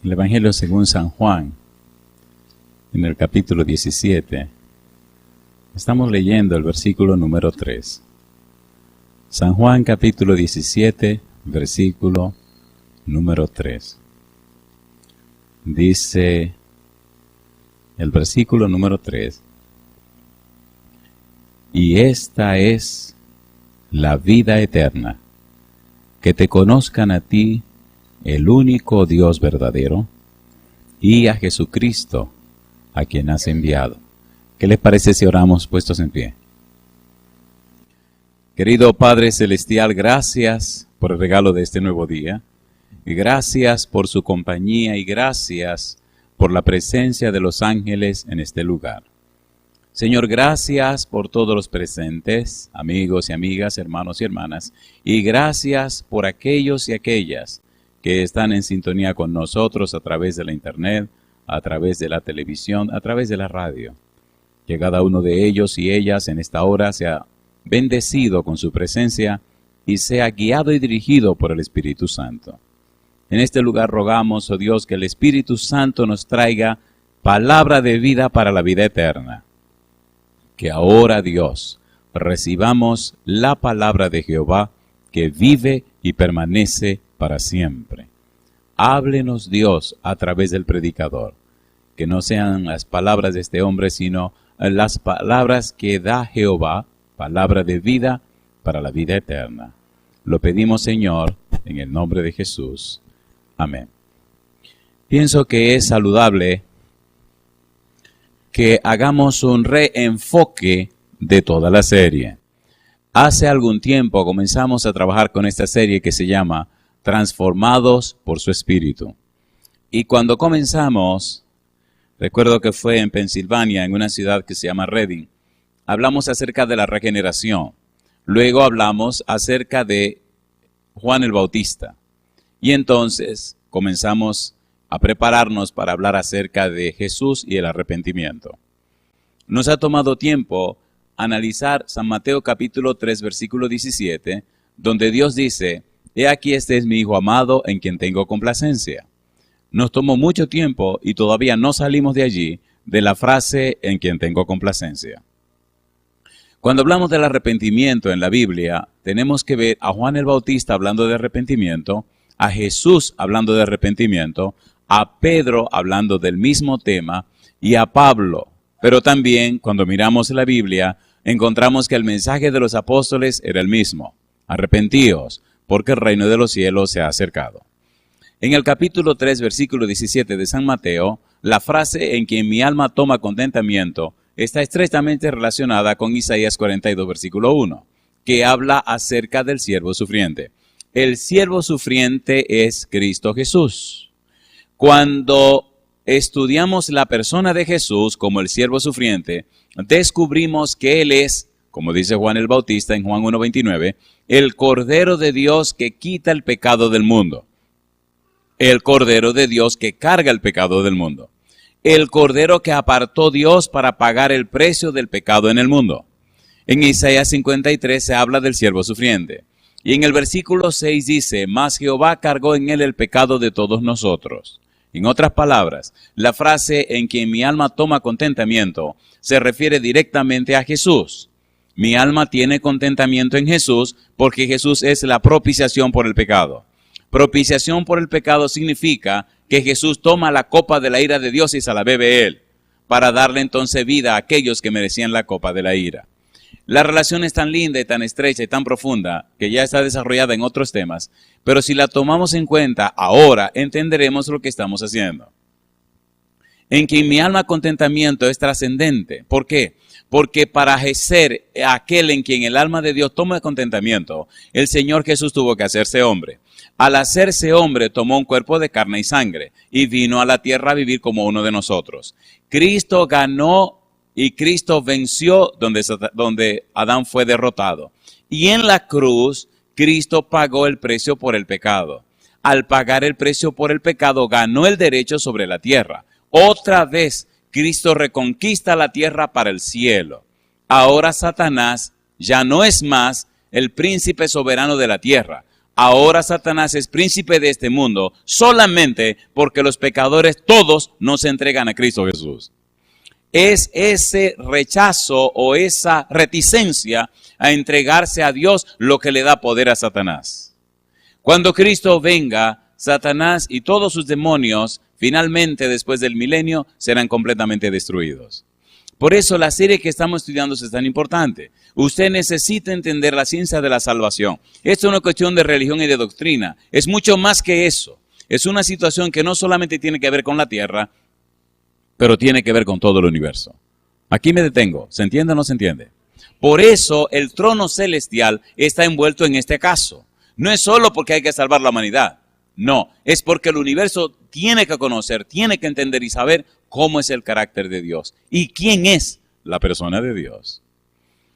El Evangelio según San Juan, en el capítulo 17. Estamos leyendo el versículo número 3. San Juan capítulo 17, versículo número 3. Dice el versículo número 3. Y esta es la vida eterna, que te conozcan a ti, el único Dios verdadero, y a Jesucristo, a quien has enviado. ¿Qué les parece si oramos puestos en pie? Querido Padre Celestial, gracias por el regalo de este nuevo día, y gracias por su compañía, y gracias por la presencia de los ángeles en este lugar. Señor, gracias por todos los presentes, amigos y amigas, hermanos y hermanas, y gracias por aquellos y aquellas que están en sintonía con nosotros a través de la internet, a través de la televisión, a través de la radio. Que cada uno de ellos y ellas en esta hora sea bendecido con su presencia y sea guiado y dirigido por el Espíritu Santo. En este lugar rogamos, oh Dios, que el Espíritu Santo nos traiga palabra de vida para la vida eterna. Que ahora, Dios, recibamos la palabra de Jehová que vive y permanece para siempre. Háblenos, Dios, a través del predicador. Que no sean las palabras de este hombre, sino las palabras que da Jehová, palabra de vida para la vida eterna. Lo pedimos, Señor, en el nombre de Jesús. Amén. Pienso que es saludable que hagamos un reenfoque de toda la serie. Hace algún tiempo comenzamos a trabajar con esta serie que se llama Transformados por su Espíritu. Y cuando comenzamos, recuerdo que fue en Pensilvania, en una ciudad que se llama Reading, hablamos acerca de la regeneración. Luego hablamos acerca de Juan el Bautista. Y entonces comenzamos a prepararnos para hablar acerca de Jesús y el arrepentimiento. Nos ha tomado tiempo analizar San Mateo capítulo 3, versículo 17, donde Dios dice: «He aquí este es mi Hijo amado, en quien tengo complacencia». Nos tomó mucho tiempo y todavía no salimos de allí, de la frase «en quien tengo complacencia». Cuando hablamos del arrepentimiento en la Biblia, tenemos que ver a Juan el Bautista hablando de arrepentimiento, a Jesús hablando de arrepentimiento, a Pedro hablando del mismo tema y a Pablo. Pero también, cuando miramos la Biblia, encontramos que el mensaje de los apóstoles era el mismo: arrepentíos, porque el reino de los cielos se ha acercado. En el capítulo 3, versículo 17 de San Mateo, la frase «en quien mi alma toma contentamiento» está estrechamente relacionada con Isaías 42, versículo 1, que habla acerca del siervo sufriente. El siervo sufriente es Cristo Jesús. Cuando estudiamos la persona de Jesús como el siervo sufriente, descubrimos que Él es, como dice Juan el Bautista en Juan 1:29, el Cordero de Dios que quita el pecado del mundo. El Cordero de Dios que carga el pecado del mundo. El Cordero que apartó Dios para pagar el precio del pecado en el mundo. En Isaías 53 se habla del siervo sufriente. Y en el versículo 6 dice: «Mas Jehová cargó en él el pecado de todos nosotros». En otras palabras, la frase «en quien mi alma toma contentamiento» se refiere directamente a Jesús. Mi alma tiene contentamiento en Jesús porque Jesús es la propiciación por el pecado. Propiciación por el pecado significa que Jesús toma la copa de la ira de Dios y se la bebe Él, para darle entonces vida a aquellos que merecían la copa de la ira. La relación es tan linda y tan estrecha y tan profunda que ya está desarrollada en otros temas, pero si la tomamos en cuenta ahora, entenderemos lo que estamos haciendo. En quien mi alma contentamiento es trascendente. ¿Por qué? Porque para ser aquel en quien el alma de Dios toma contentamiento, el Señor Jesús tuvo que hacerse hombre. Al hacerse hombre, tomó un cuerpo de carne y sangre y vino a la tierra a vivir como uno de nosotros. Cristo ganó y Cristo venció donde Adán fue derrotado. Y en la cruz, Cristo pagó el precio por el pecado. Al pagar el precio por el pecado, ganó el derecho sobre la tierra. Otra vez, Cristo reconquista la tierra para el cielo. Ahora Satanás ya no es más el príncipe soberano de la tierra. Ahora Satanás es príncipe de este mundo solamente porque los pecadores todos no se entregan a Cristo Jesús. Es ese rechazo o esa reticencia a entregarse a Dios lo que le da poder a Satanás. Cuando Cristo venga, Satanás y todos sus demonios, finalmente después del milenio, serán completamente destruidos. Por eso la serie que estamos estudiando es tan importante. Usted necesita entender la ciencia de la salvación. Esto es una cuestión de religión y de doctrina. Es mucho más que eso. Es una situación que no solamente tiene que ver con la tierra, pero tiene que ver con todo el universo. Aquí me detengo. ¿Se entiende o no se entiende? Por eso el trono celestial está envuelto en este caso. No es solo porque hay que salvar la humanidad. No, es porque el universo tiene que conocer, tiene que entender y saber cómo es el carácter de Dios y quién es la persona de Dios.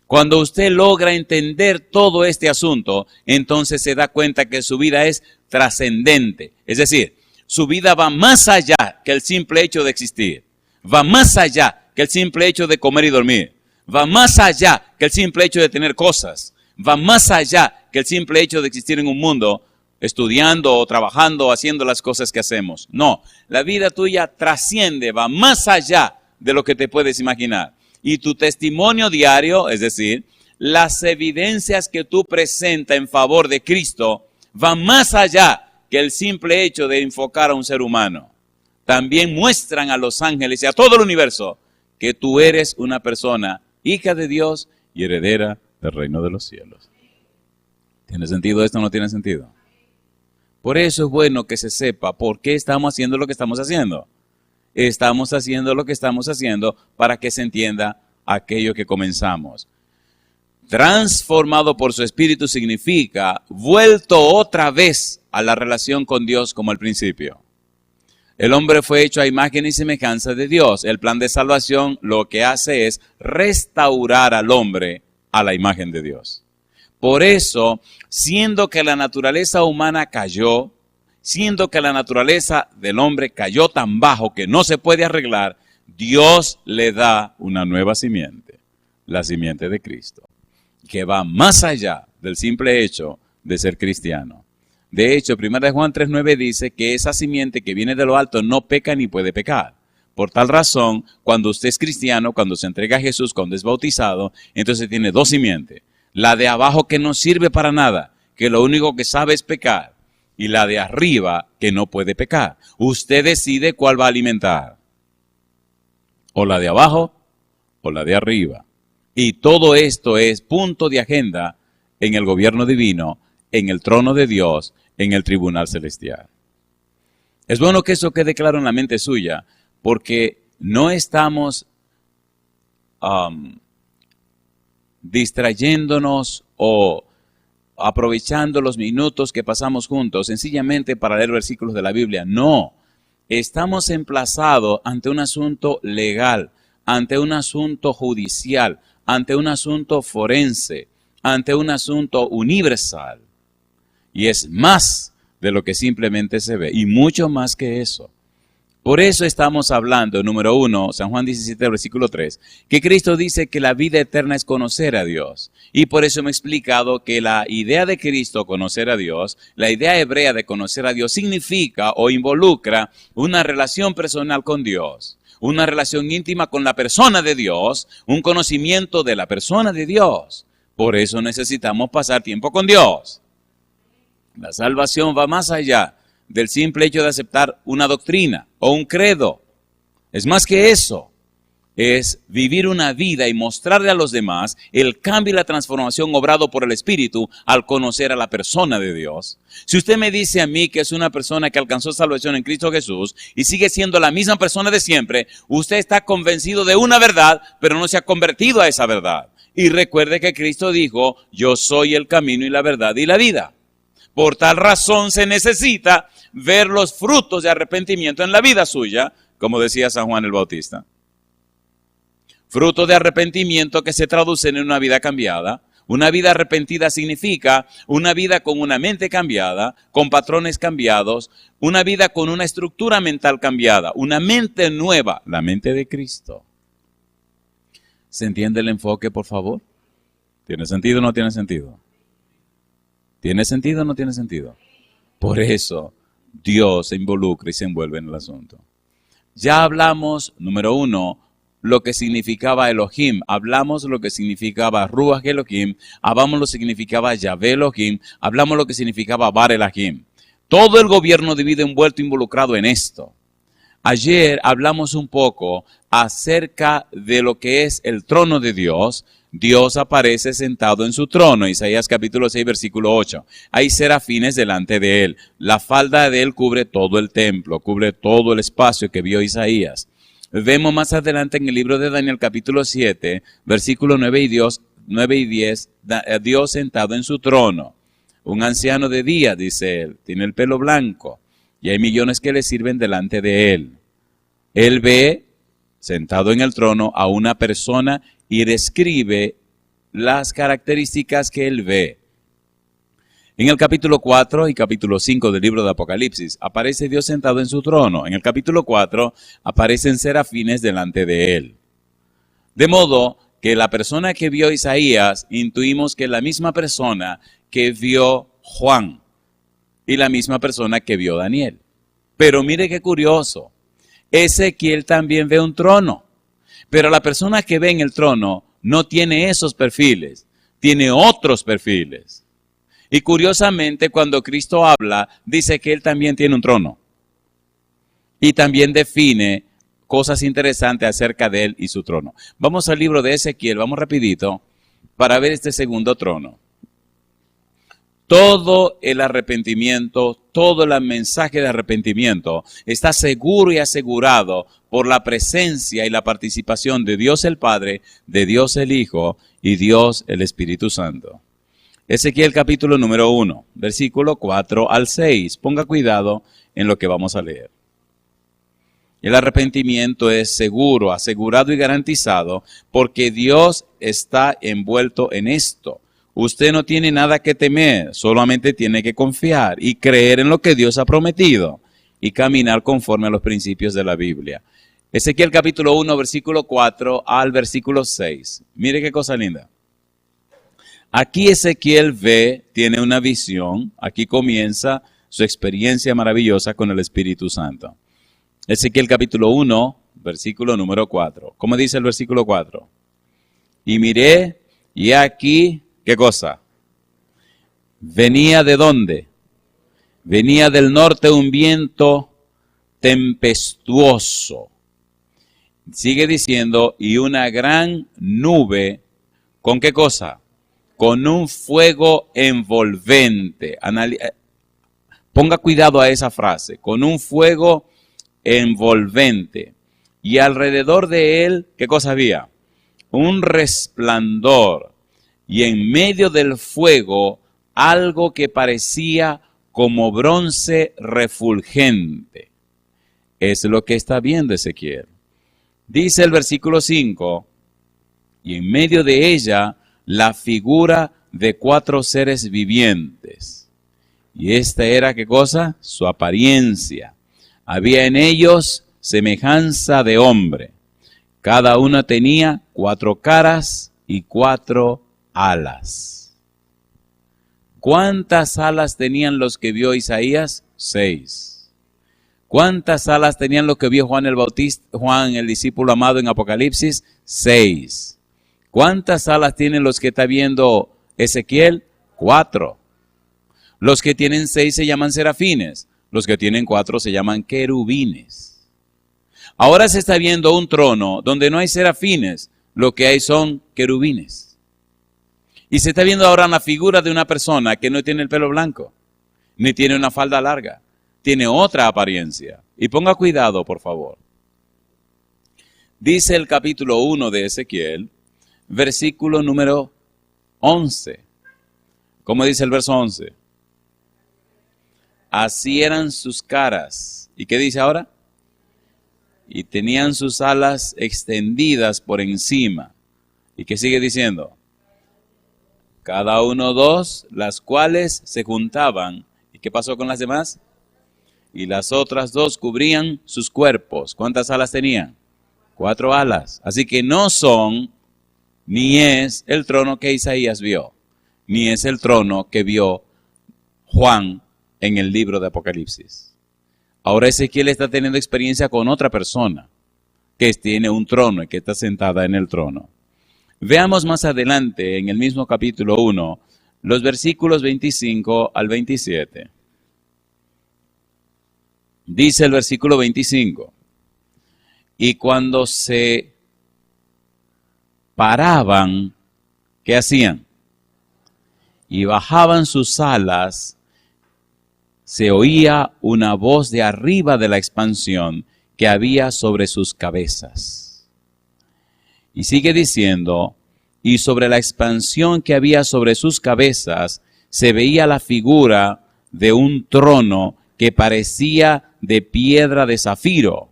Cuando usted logra entender todo este asunto, entonces se da cuenta que su vida es trascendente. Es decir, su vida va más allá que el simple hecho de existir. Va más allá que el simple hecho de comer y dormir. Va más allá que el simple hecho de tener cosas. Va más allá que el simple hecho de existir en un mundo estudiando o trabajando o haciendo las cosas que hacemos. No, la vida tuya trasciende, va más allá de lo que te puedes imaginar. Y tu testimonio diario, es decir, las evidencias que tú presentas en favor de Cristo, van más allá que el simple hecho de enfocar a un ser humano. También muestran a los ángeles y a todo el universo que tú eres una persona hija de Dios y heredera del reino de los cielos. ¿Tiene sentido esto o no tiene sentido? Por eso es bueno que se sepa por qué estamos haciendo lo que estamos haciendo. Estamos haciendo lo que estamos haciendo para que se entienda aquello que comenzamos. Transformado por su espíritu significa vuelto otra vez a la relación con Dios como al principio. El hombre fue hecho a imagen y semejanza de Dios. El plan de salvación lo que hace es restaurar al hombre a la imagen de Dios. Por eso, siendo que la naturaleza humana cayó, siendo que la naturaleza del hombre cayó tan bajo que no se puede arreglar, Dios le da una nueva simiente, la simiente de Cristo, que va más allá del simple hecho de ser cristiano. De hecho, 1 Juan 3:9 dice que esa simiente que viene de lo alto no peca ni puede pecar. Por tal razón, cuando usted es cristiano, cuando se entrega a Jesús, cuando es bautizado, entonces tiene dos simientes. La de abajo que no sirve para nada, que lo único que sabe es pecar. Y la de arriba que no puede pecar. Usted decide cuál va a alimentar. O la de abajo o la de arriba. Y todo esto es punto de agenda en el gobierno divino, en el trono de Dios, en el tribunal celestial. Es bueno que eso quede claro en la mente suya, porque no estamos distrayéndonos o aprovechando los minutos que pasamos juntos sencillamente para leer versículos de la Biblia. No, estamos emplazados ante un asunto legal, ante un asunto judicial, ante un asunto forense, ante un asunto universal. Y es más de lo que simplemente se ve, y mucho más que eso. Por eso estamos hablando, número 1, San Juan 17, versículo 3, que Cristo dice que la vida eterna es conocer a Dios. Y por eso me he explicado que la idea de Cristo, conocer a Dios, la idea hebrea de conocer a Dios, significa o involucra una relación personal con Dios, una relación íntima con la persona de Dios, un conocimiento de la persona de Dios. Por eso necesitamos pasar tiempo con Dios. La salvación va más allá del simple hecho de aceptar una doctrina o un credo. Es más que eso. Es vivir una vida y mostrarle a los demás el cambio y la transformación obrado por el Espíritu al conocer a la persona de Dios. Si usted me dice a mí que es una persona que alcanzó salvación en Cristo Jesús y sigue siendo la misma persona de siempre, usted está convencido de una verdad, pero no se ha convertido a esa verdad. Y recuerde que Cristo dijo, yo soy el camino y la verdad y la vida. Por tal razón se necesita ver los frutos de arrepentimiento en la vida suya, como decía San Juan el Bautista. Fruto de arrepentimiento que se traducen en una vida cambiada. Una vida arrepentida significa una vida con una mente cambiada, con patrones cambiados, una vida con una estructura mental cambiada, una mente nueva, la mente de Cristo. ¿Se entiende el enfoque, por favor? ¿Tiene sentido o no tiene sentido? ¿Tiene sentido o no tiene sentido? Por eso Dios se involucra y se envuelve en el asunto. Ya hablamos, número 1, lo que significaba Elohim. Hablamos lo que significaba Ruach Elohim. Hablamos lo que significaba Yahvé Elohim. Hablamos lo que significaba Bar Elohim. Todo el gobierno divino envuelto, involucrado en esto. Ayer hablamos un poco acerca de lo que es el trono de Dios. Dios aparece sentado en su trono, Isaías capítulo 6, versículo 8. Hay serafines delante de él. La falda de él cubre todo el templo, cubre todo el espacio que vio Isaías. Vemos más adelante en el libro de Daniel capítulo 7, versículo 9 y 10, Dios sentado en su trono. Un anciano de día, dice él, tiene el pelo blanco y hay millones que le sirven delante de él. Él ve, sentado en el trono, a una persona y describe las características que él ve. En el capítulo 4 y capítulo 5 del libro de Apocalipsis aparece Dios sentado en su trono. En el capítulo 4 aparecen serafines delante de él. De modo que la persona que vio Isaías, intuimos que es la misma persona que vio Juan y la misma persona que vio Daniel. Pero mire qué curioso, Ezequiel también ve un trono, pero la persona que ve en el trono no tiene esos perfiles, tiene otros perfiles. Y curiosamente, cuando Cristo habla, dice que él también tiene un trono. Y también define cosas interesantes acerca de él y su trono. Vamos al libro de Ezequiel, vamos rapidito, para ver este segundo trono. Todo el arrepentimiento, todo el mensaje de arrepentimiento está seguro y asegurado por la presencia y la participación de Dios el Padre, de Dios el Hijo y Dios el Espíritu Santo. Ezequiel capítulo número 1, versículo 4 al 6. Ponga cuidado en lo que vamos a leer. El arrepentimiento es seguro, asegurado y garantizado porque Dios está envuelto en esto. Usted no tiene nada que temer, solamente tiene que confiar y creer en lo que Dios ha prometido y caminar conforme a los principios de la Biblia. Ezequiel capítulo 1, versículo 4 al versículo 6. Mire qué cosa linda. Aquí Ezequiel ve, tiene una visión, aquí comienza su experiencia maravillosa con el Espíritu Santo. Ezequiel capítulo 1, versículo número 4. ¿Cómo dice el versículo 4? Y miré, y aquí, ¿qué cosa? Venía ¿de dónde? Venía del norte un viento tempestuoso. Sigue diciendo, y una gran nube, ¿con qué cosa? Con un fuego envolvente. Ponga cuidado a esa frase, con un fuego envolvente. Y alrededor de él, ¿qué cosa había? Un resplandor. Y en medio del fuego, algo que parecía como bronce refulgente. Es lo que está viendo Ezequiel. Dice el versículo 5, y en medio de ella, la figura de 4 seres vivientes. Y esta era, ¿qué cosa? Su apariencia. Había en ellos semejanza de hombre. Cada uno tenía 4 caras y 4 alas. ¿Cuántas alas tenían los que vio Isaías? 6. ¿Cuántas alas tenían los que vio Juan el Bautista, Juan el discípulo amado en Apocalipsis? 6. ¿Cuántas alas tienen los que está viendo Ezequiel? 4. Los que tienen 6 se llaman serafines. Los que tienen 4 se llaman querubines. Ahora se está viendo un trono donde no hay serafines. Lo que hay son querubines. Y se está viendo ahora la figura de una persona que no tiene el pelo blanco, ni tiene una falda larga. Tiene otra apariencia. Y ponga cuidado, por favor. Dice el capítulo 1 de Ezequiel, versículo número 11. ¿Cómo dice el verso 11? Así eran sus caras. ¿Y qué dice ahora? Y tenían sus alas extendidas por encima. ¿Y qué sigue diciendo? Cada uno 2, las cuales se juntaban. ¿Y qué pasó con las demás? Y las otras 2 cubrían sus cuerpos. ¿Cuántas alas tenían? 4 alas. Así que no son, ni es el trono que Isaías vio, ni es el trono que vio Juan en el libro de Apocalipsis. Ahora Ezequiel está teniendo experiencia con otra persona que tiene un trono y que está sentada en el trono. Veamos más adelante en el mismo capítulo 1, los versículos 25 al 27. Dice el versículo 25, y cuando se paraban, ¿qué hacían? Y bajaban sus alas, se oía una voz de arriba de la expansión que había sobre sus cabezas. Y sigue diciendo, y sobre la expansión que había sobre sus cabezas se veía la figura de un trono que parecía de piedra de zafiro,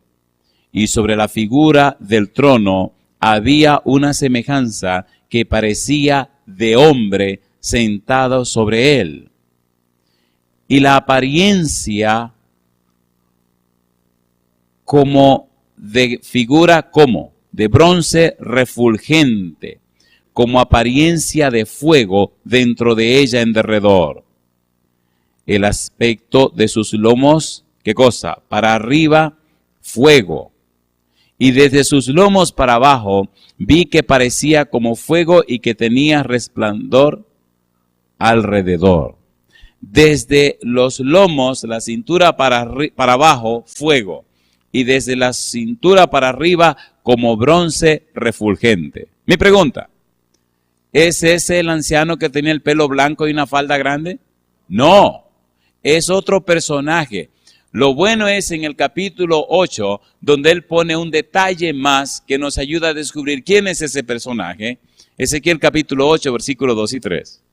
y sobre la figura del trono había una semejanza que parecía de hombre sentado sobre él. Y la apariencia como de figura como de bronce refulgente, como apariencia de fuego dentro de ella en derredor. El aspecto de sus lomos, ¿qué cosa? Para arriba, fuego. Y desde sus lomos para abajo vi que parecía como fuego y que tenía resplandor alrededor. Desde los lomos, la cintura para abajo, fuego. Y desde la cintura para arriba, como bronce refulgente. Mi pregunta, ¿es ese el anciano que tenía el pelo blanco y una falda grande? No, es otro personaje. Lo bueno es en el capítulo 8, donde él pone un detalle más que nos ayuda a descubrir quién es ese personaje. Ezequiel capítulo 8, versículos 2 y 3.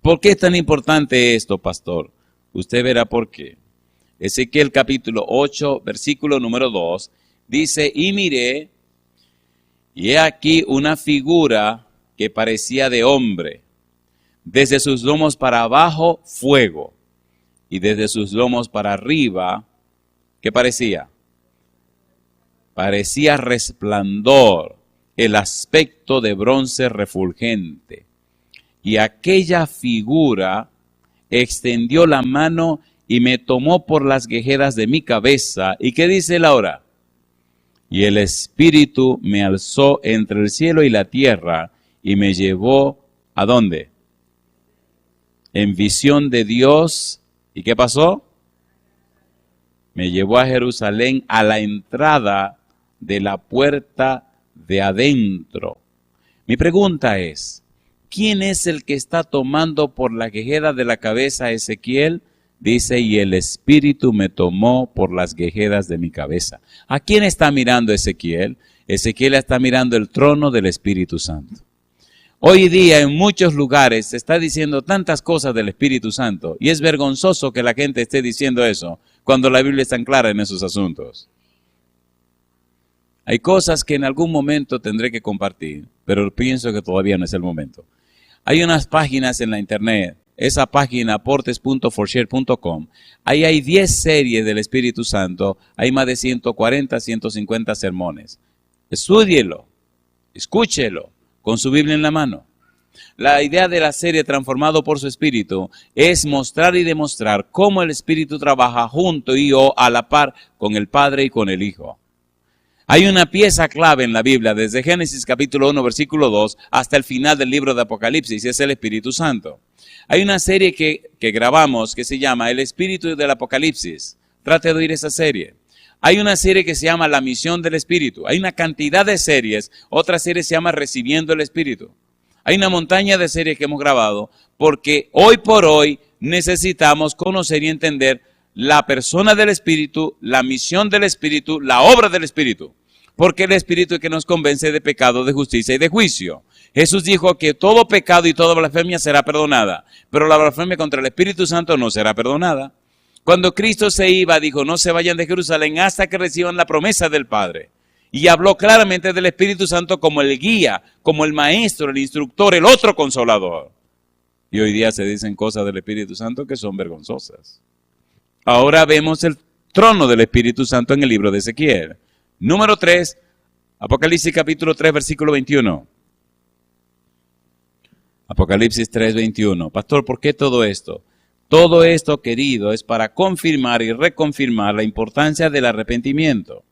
¿Por qué es tan importante esto, pastor? Usted verá por qué. Ezequiel capítulo 8, versículo número 2, dice, y miré, y he aquí una figura que parecía de hombre, desde sus lomos para abajo, fuego, y desde sus lomos para arriba, ¿qué parecía? Parecía resplandor, el aspecto de bronce refulgente. Y aquella figura extendió la mano y me tomó por las guejeras de mi cabeza. ¿Y qué dice él ahora? Y el Espíritu me alzó entre el cielo y la tierra y me llevó, ¿a dónde? En visión de Dios. ¿Y qué pasó? Me llevó a Jerusalén a la entrada de la puerta de adentro. Mi pregunta es, ¿quién es el que está tomando por la quejeda de la cabeza a Ezequiel? Dice, y el Espíritu me tomó por las quejedas de mi cabeza. ¿A quién está mirando Ezequiel? Ezequiel está mirando el trono del Espíritu Santo. Hoy día en muchos lugares se está diciendo tantas cosas del Espíritu Santo y es vergonzoso que la gente esté diciendo eso cuando la Biblia es tan clara en esos asuntos. Hay cosas que en algún momento tendré que compartir, pero pienso que todavía no es el momento. Hay unas páginas en la internet, esa página aportes.forshare.com, ahí hay 10 series del Espíritu Santo, hay más de 140, 150 sermones. Estúdielo, escúchelo, con su Biblia en la mano. La idea de la serie Transformado por su Espíritu es mostrar y demostrar cómo el Espíritu trabaja junto y o a la par con el Padre y con el Hijo. Hay una pieza clave en la Biblia, desde Génesis capítulo 1, versículo 2, hasta el final del libro de Apocalipsis, y es el Espíritu Santo. Hay una serie que grabamos que se llama El Espíritu del Apocalipsis. Trate de oír esa serie. Hay una serie que se llama La Misión del Espíritu. Hay una cantidad de series. Otra serie se llama Recibiendo el Espíritu. Hay una montaña de series que hemos grabado porque hoy por hoy necesitamos conocer y entender la persona del Espíritu, la misión del Espíritu, la obra del Espíritu. Porque el Espíritu es que nos convence de pecado, de justicia y de juicio. Jesús dijo que todo pecado y toda blasfemia será perdonada, pero la blasfemia contra el Espíritu Santo no será perdonada. Cuando Cristo se iba, dijo, no se vayan de Jerusalén hasta que reciban la promesa del Padre. Y habló claramente del Espíritu Santo como el guía, como el maestro, el instructor, el otro consolador. Y hoy día se dicen cosas del Espíritu Santo que son vergonzosas. Ahora vemos el trono del Espíritu Santo en el libro de Ezequiel. Número 3, Apocalipsis capítulo 3, versículo 21. Apocalipsis 3:21. Pastor, ¿por qué todo esto? Todo esto, querido, es para confirmar y reconfirmar la importancia del arrepentimiento.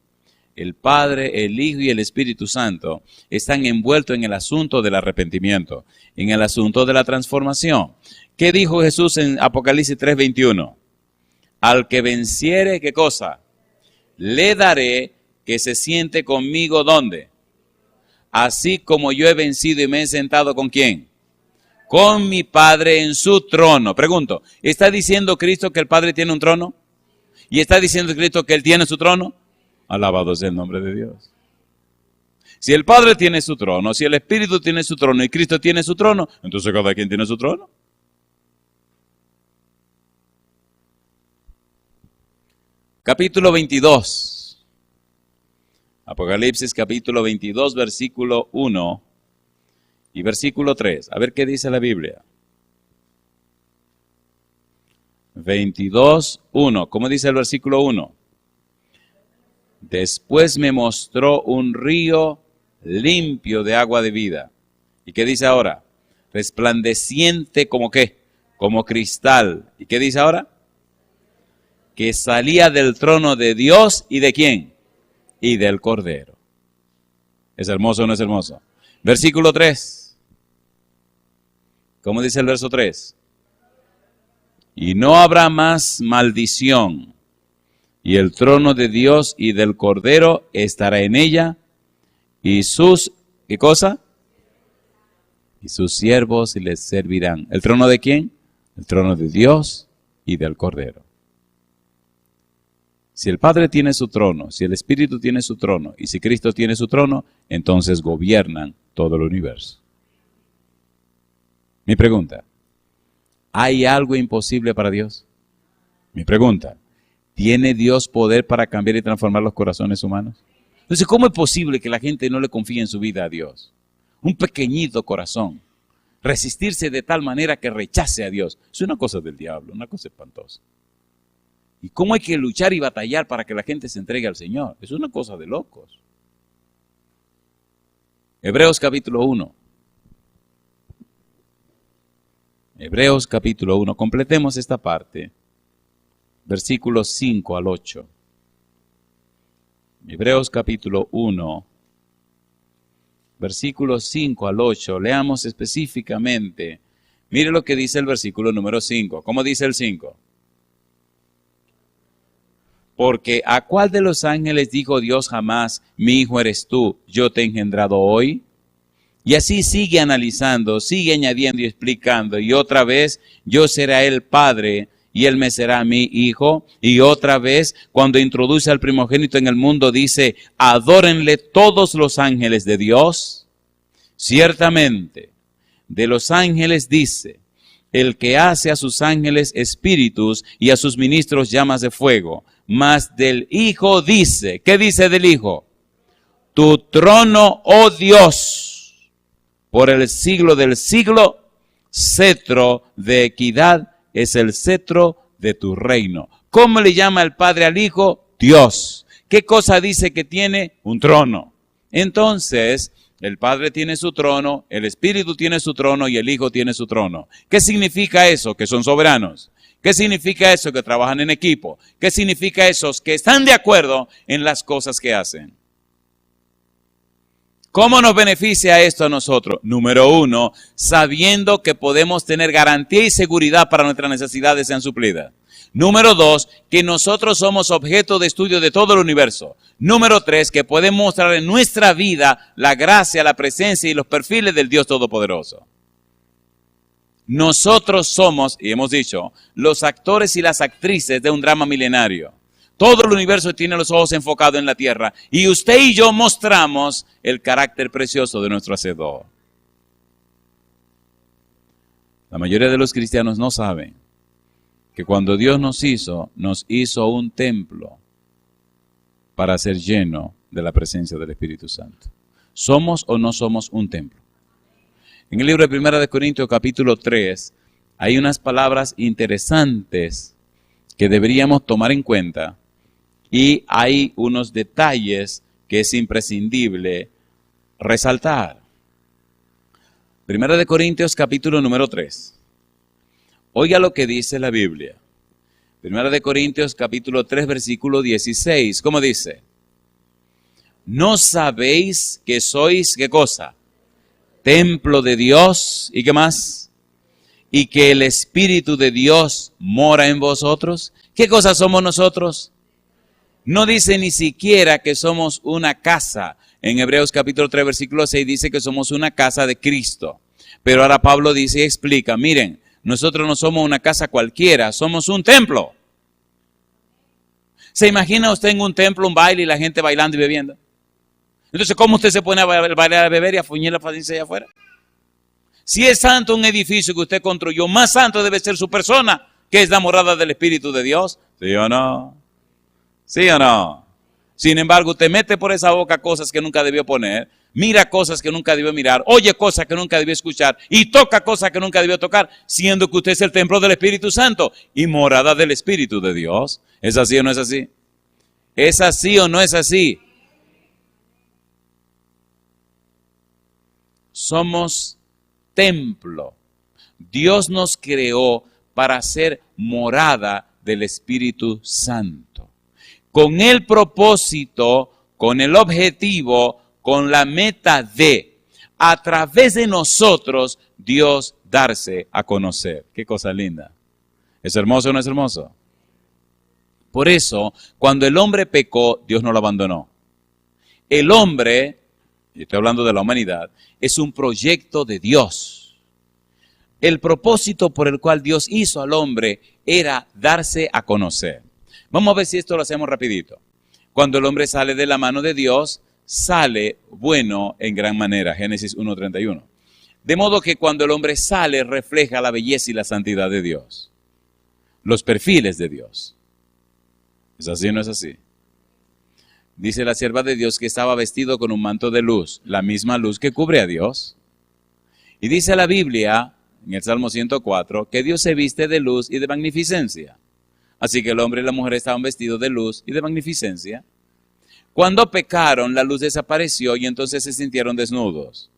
El Padre, el Hijo y el Espíritu Santo están envueltos en el asunto del arrepentimiento, en el asunto de la transformación. ¿Qué dijo Jesús en Apocalipsis 3:21? Al que venciere, ¿qué cosa? Le daré que se siente conmigo, ¿dónde? Así como yo he vencido y me he sentado, ¿con quién? Con mi Padre en su trono. Pregunto, ¿está diciendo Cristo que el Padre tiene un trono? ¿Y está diciendo Cristo que Él tiene su trono? Alabado sea el nombre de Dios. Si el Padre tiene su trono, si el Espíritu tiene su trono y Cristo tiene su trono, entonces cada quien tiene su trono. Capítulo 22. Apocalipsis capítulo 22, versículo 1 y versículo 3. A ver qué dice la Biblia. 22, 1. ¿Cómo dice el versículo 1? Después me mostró un río limpio de agua de vida. ¿Y qué dice ahora? Resplandeciente como ¿qué? Como cristal. ¿Y qué dice ahora? Que salía del trono de Dios y ¿de quién? Y del Cordero. ¿Es hermoso o no es hermoso? Versículo 3. ¿Cómo dice el verso 3? Y no habrá más maldición, y el trono de Dios y del Cordero estará en ella, y sus, ¿qué cosa? Y sus siervos les servirán. ¿El trono de quién? El trono de Dios y del Cordero. Si el Padre tiene su trono, si el Espíritu tiene su trono, y si Cristo tiene su trono, entonces gobiernan todo el universo. Mi pregunta, ¿hay algo imposible para Dios? Mi pregunta, ¿tiene Dios poder para cambiar y transformar los corazones humanos? Entonces, ¿cómo es posible que la gente no le confíe en su vida a Dios? Un pequeñito corazón, resistirse de tal manera que rechace a Dios, es una cosa del diablo, una cosa espantosa. ¿Y cómo hay que luchar y batallar para que la gente se entregue al Señor? Es una cosa de locos. Hebreos capítulo 1. Hebreos capítulo 1. Completemos esta parte. Versículos 5 al 8. Hebreos capítulo 1. Versículos 5 al 8. Leamos específicamente. Mire lo que dice el versículo número 5. ¿Cómo dice el 5? Porque ¿a cuál de los ángeles dijo Dios jamás, mi hijo eres tú, yo te he engendrado hoy? Y así sigue analizando, sigue añadiendo y explicando. Y otra vez, yo seré a él padre y él me será mi hijo. Y otra vez, cuando introduce al primogénito en el mundo, dice, adórenle todos los ángeles de Dios. Ciertamente, de los ángeles dice, el que hace a sus ángeles espíritus y a sus ministros llamas de fuego. Mas del Hijo dice, ¿qué dice del Hijo? Tu trono, oh Dios, por el siglo del siglo, cetro de equidad es el cetro de tu reino. ¿Cómo le llama el Padre al Hijo? Dios. ¿Qué cosa dice que tiene? Un trono. Entonces, el Padre tiene su trono, el Espíritu tiene su trono y el Hijo tiene su trono. ¿Qué significa eso? Que son soberanos. ¿Qué significa eso? Que trabajan en equipo. ¿Qué significa eso? Que están de acuerdo en las cosas que hacen. ¿Cómo nos beneficia esto a nosotros? Número 1, sabiendo que podemos tener garantía y seguridad para nuestras necesidades sean suplidas. Número 2, que nosotros somos objeto de estudio de todo el universo. Número 3, que podemos mostrar en nuestra vida la gracia, la presencia y los perfiles del Dios Todopoderoso. Nosotros somos, y hemos dicho, los actores y las actrices de un drama milenario. Todo el universo tiene los ojos enfocados en la tierra y usted y yo mostramos el carácter precioso de nuestro Hacedor. La mayoría de los cristianos no saben que cuando Dios nos hizo un templo para ser lleno de la presencia del Espíritu Santo. ¿Somos o no somos un templo? En el libro de 1 Corintios capítulo 3 hay unas palabras interesantes que deberíamos tomar en cuenta y hay unos detalles que es imprescindible resaltar. Primera de Corintios, capítulo número 3. Oiga lo que dice la Biblia. Primera de Corintios, capítulo 3, versículo 16. ¿Cómo dice? ¿No sabéis que sois, qué cosa? Templo de Dios, ¿y qué más? Y que el Espíritu de Dios mora en vosotros. ¿Qué cosa somos nosotros? No dice ni siquiera que somos una casa. En Hebreos capítulo 3, versículo 6 dice que somos una casa de Cristo. Pero ahora Pablo dice y explica, miren, nosotros no somos una casa cualquiera, somos un templo. ¿Se imagina usted en un templo, un baile y la gente bailando y bebiendo? Entonces, ¿cómo usted se pone a bailar, a beber y a fuñir la paciencia allá afuera? Si es santo un edificio que usted construyó, más santo debe ser su persona, que es la morada del Espíritu de Dios. ¿Sí o no? ¿Sí o no? Sin embargo, usted mete por esa boca cosas que nunca debió poner, mira cosas que nunca debió mirar, oye cosas que nunca debió escuchar y toca cosas que nunca debió tocar, siendo que usted es el templo del Espíritu Santo y morada del Espíritu de Dios. ¿Es así o no es así? ¿Es así o no es así? Somos templo. Dios nos creó para ser morada del Espíritu Santo. Con el propósito, con el objetivo, con la meta de, a través de nosotros, Dios darse a conocer. Qué cosa linda. ¿Es hermoso o no es hermoso? Por eso, cuando el hombre pecó, Dios no lo abandonó. El hombre, y estoy hablando de la humanidad, es un proyecto de Dios. El propósito por el cual Dios hizo al hombre era darse a conocer. Vamos a ver si esto lo hacemos rapidito. Cuando el hombre sale de la mano de Dios, sale bueno en gran manera. Génesis 1:31. De modo que cuando el hombre sale, refleja la belleza y la santidad de Dios. Los perfiles de Dios. ¿Es así o no es así? Dice la sierva de Dios que estaba vestido con un manto de luz, la misma luz que cubre a Dios. Y dice la Biblia, en el Salmo 104, que Dios se viste de luz y de magnificencia. Así que el hombre y la mujer estaban vestidos de luz y de magnificencia. Cuando pecaron, la luz desapareció y entonces se sintieron desnudos.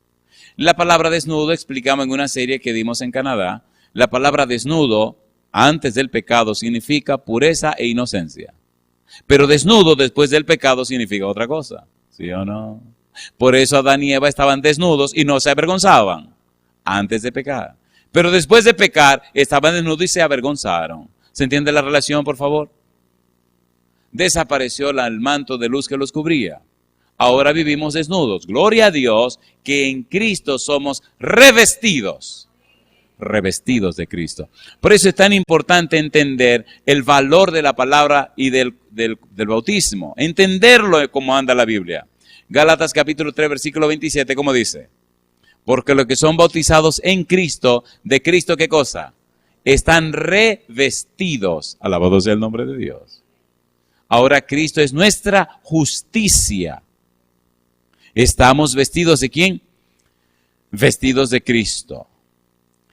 La palabra desnudo explicamos en una serie que dimos en Canadá. La palabra desnudo, antes del pecado, significa pureza e inocencia. Pero desnudo después del pecado significa otra cosa. ¿Sí o no? Por eso Adán y Eva estaban desnudos y no se avergonzaban antes de pecar. Pero después de pecar, estaban desnudos y se avergonzaron. ¿Se entiende la relación, por favor? Desapareció el manto de luz que los cubría. Ahora vivimos desnudos. Gloria a Dios que en Cristo somos revestidos. Revestidos de Cristo. Por eso es tan importante entender el valor de la palabra y del bautismo. Entenderlo como anda la Biblia. Gálatas capítulo 3, versículo 27, ¿cómo dice? Porque los que son bautizados en Cristo, ¿de Cristo qué cosa? Están revestidos. Alabado sea el nombre de Dios. Ahora Cristo es nuestra justicia. ¿Estamos vestidos de quién? Vestidos de Cristo.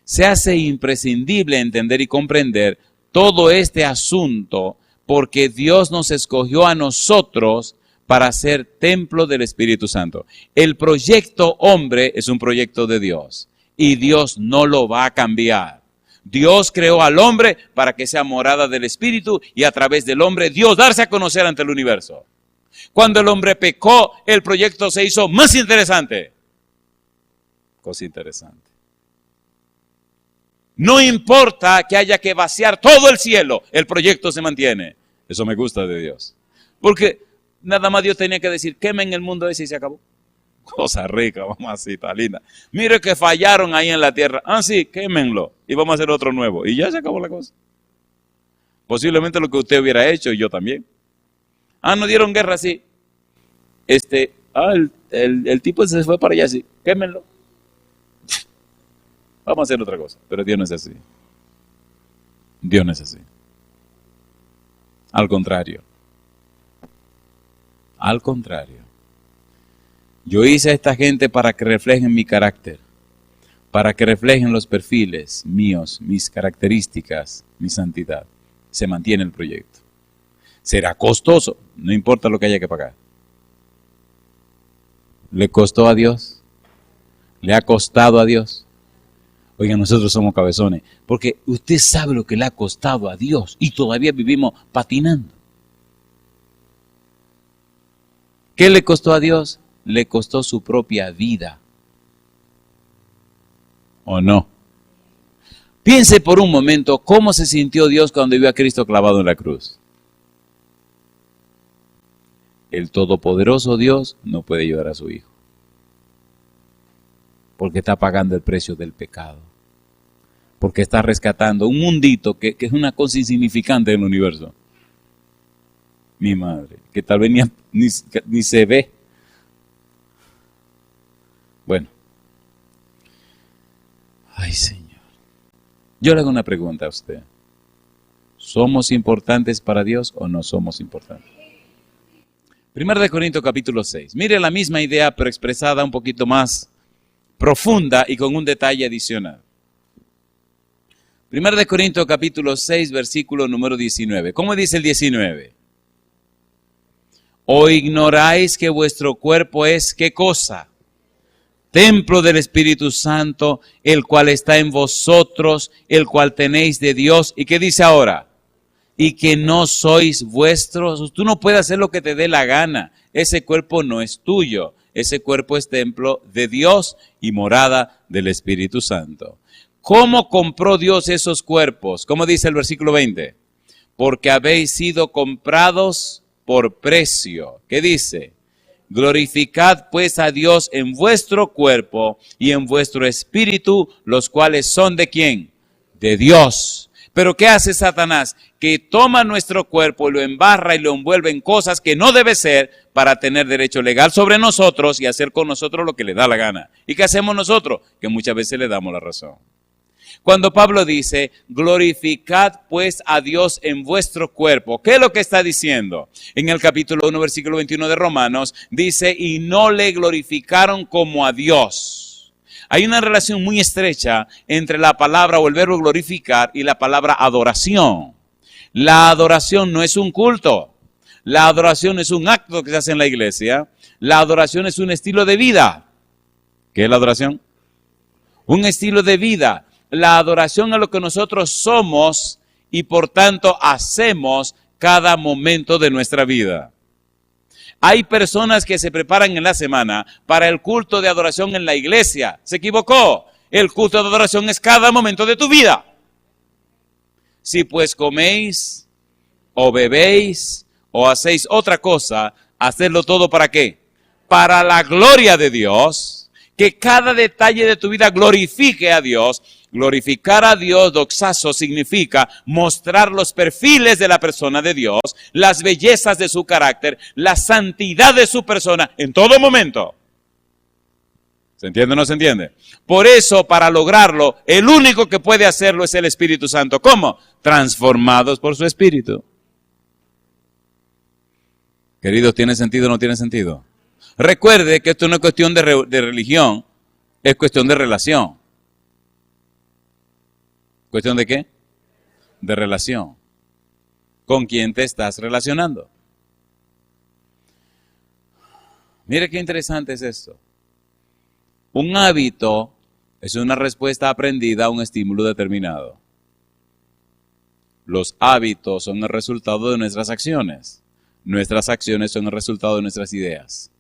Se hace imprescindible entender y comprender todo este asunto porque Dios nos escogió a nosotros para ser templo del Espíritu Santo. El proyecto hombre es un proyecto de Dios y Dios no lo va a cambiar. Dios creó al hombre para que sea morada del Espíritu y a través del hombre Dios darse a conocer ante el universo. Cuando el hombre pecó, el proyecto se hizo más interesante. Cosa interesante. No importa que haya que vaciar todo el cielo, el proyecto se mantiene. Eso me gusta de Dios. Porque nada más Dios tenía que decir, quemen el mundo ese y se acabó. Cosa rica, mamacita linda. Mire que fallaron ahí en la tierra. Ah, sí, quémenlo. Y vamos a hacer otro nuevo. Y ya se acabó la cosa. Posiblemente lo que usted hubiera hecho y yo también. Ah, no dieron guerra, sí. El tipo se fue para allá, sí. Quémenlo. Vamos a hacer otra cosa. Pero Dios no es así. Dios no es así. Al contrario. Al contrario. Yo hice a esta gente para que reflejen mi carácter, para que reflejen los perfiles míos, mis características, mi santidad. Se mantiene el proyecto. Será costoso, no importa lo que haya que pagar. ¿Le costó a Dios? ¿Le ha costado a Dios? Oigan, nosotros somos cabezones, porque usted sabe lo que le ha costado a Dios y todavía vivimos patinando. ¿Qué le costó a Dios? Le costó su propia vida. ¿O no? Piense por un momento cómo se sintió Dios cuando vio a Cristo clavado en la cruz. El todopoderoso Dios no puede ayudar a su Hijo, porque está pagando el precio del pecado, porque está rescatando un mundito que es una cosa insignificante en el universo. Mi madre, que tal vez ni se ve. Bueno. Ay, Señor. Yo le hago una pregunta a usted. ¿Somos importantes para Dios o no somos importantes? 1 Corintios capítulo 6. Mire la misma idea, pero expresada un poquito más profunda y con un detalle adicional. 1 Corintios capítulo 6, versículo número 19. ¿Cómo dice el 19? ¿O ignoráis que vuestro cuerpo es qué cosa? Templo del Espíritu Santo, el cual está en vosotros, el cual tenéis de Dios. ¿Y qué dice ahora? Y que no sois vuestros. Tú no puedes hacer lo que te dé la gana. Ese cuerpo no es tuyo. Ese cuerpo es templo de Dios y morada del Espíritu Santo. ¿Cómo compró Dios esos cuerpos? ¿Cómo dice el versículo 20? Porque habéis sido comprados por precio. ¿Qué dice? Glorificad pues a Dios en vuestro cuerpo y en vuestro espíritu, los cuales son ¿de quién? De Dios. Pero ¿qué hace Satanás? Que toma nuestro cuerpo y lo embarra y lo envuelve en cosas que no debe ser para tener derecho legal sobre nosotros y hacer con nosotros lo que le da la gana. ¿Y qué hacemos nosotros? Que muchas veces le damos la razón. Cuando Pablo dice, glorificad pues a Dios en vuestro cuerpo, ¿qué es lo que está diciendo? En el capítulo 1, versículo 21 de Romanos, dice, y no le glorificaron como a Dios. Hay una relación muy estrecha entre la palabra o el verbo glorificar y la palabra adoración. La adoración no es un culto. La adoración es un acto que se hace en la iglesia. La adoración es un estilo de vida. ¿Qué es la adoración? Un estilo de vida. La adoración a lo que nosotros somos y por tanto hacemos cada momento de nuestra vida. Hay personas que se preparan en la semana para el culto de adoración en la iglesia. Se equivocó. El culto de adoración es cada momento de tu vida. Si pues coméis o bebéis o hacéis otra cosa, hacedlo todo ¿para qué? Para la gloria de Dios. Que cada detalle de tu vida glorifique a Dios. Glorificar a Dios, doxazo, significa mostrar los perfiles de la persona de Dios, las bellezas de su carácter, la santidad de su persona en todo momento. ¿Se entiende o no se entiende? Por eso, para lograrlo, el único que puede hacerlo es el Espíritu Santo. ¿Cómo? Transformados por su Espíritu. Queridos, ¿tiene sentido o no tiene sentido? Recuerde que esto no es cuestión de religión, es cuestión de relación. ¿Cuestión de qué? De relación. ¿Con quién te estás relacionando? Mire qué interesante es esto. Un hábito es una respuesta aprendida a un estímulo determinado. Los hábitos son el resultado de nuestras acciones. Nuestras acciones son el resultado de nuestras ideas.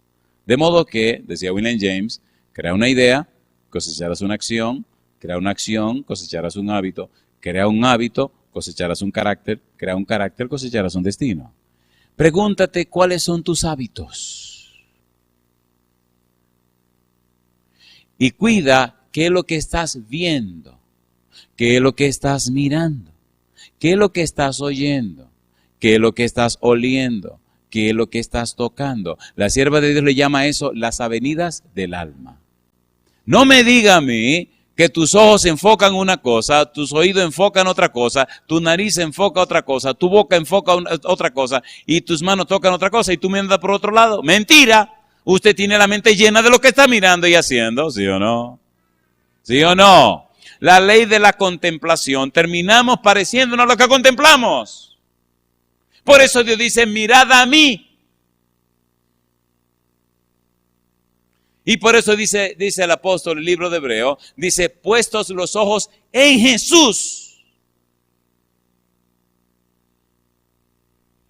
De modo que, decía William James, crea una idea, cosecharás una acción, crea una acción, cosecharás un hábito, crea un hábito, cosecharás un carácter, crea un carácter, cosecharás un destino. Pregúntate cuáles son tus hábitos. Y cuida qué es lo que estás viendo, qué es lo que estás mirando, qué es lo que estás oyendo, qué es lo que estás oliendo, qué es lo que estás tocando. La sierva de Dios le llama a eso las avenidas del alma. No me diga a mí que tus ojos enfocan una cosa, tus oídos enfocan otra cosa, tu nariz enfoca otra cosa, tu boca enfoca otra cosa y tus manos tocan otra cosa y tú me andas por otro lado. ¡Mentira! Usted tiene la mente llena de lo que está mirando y haciendo, ¿sí o no? ¿Sí o no? La ley de la contemplación, terminamos pareciéndonos lo que contemplamos. Por eso Dios dice, mirad a mí. Y por eso dice el apóstol, el libro de Hebreo, dice, puestos los ojos en Jesús.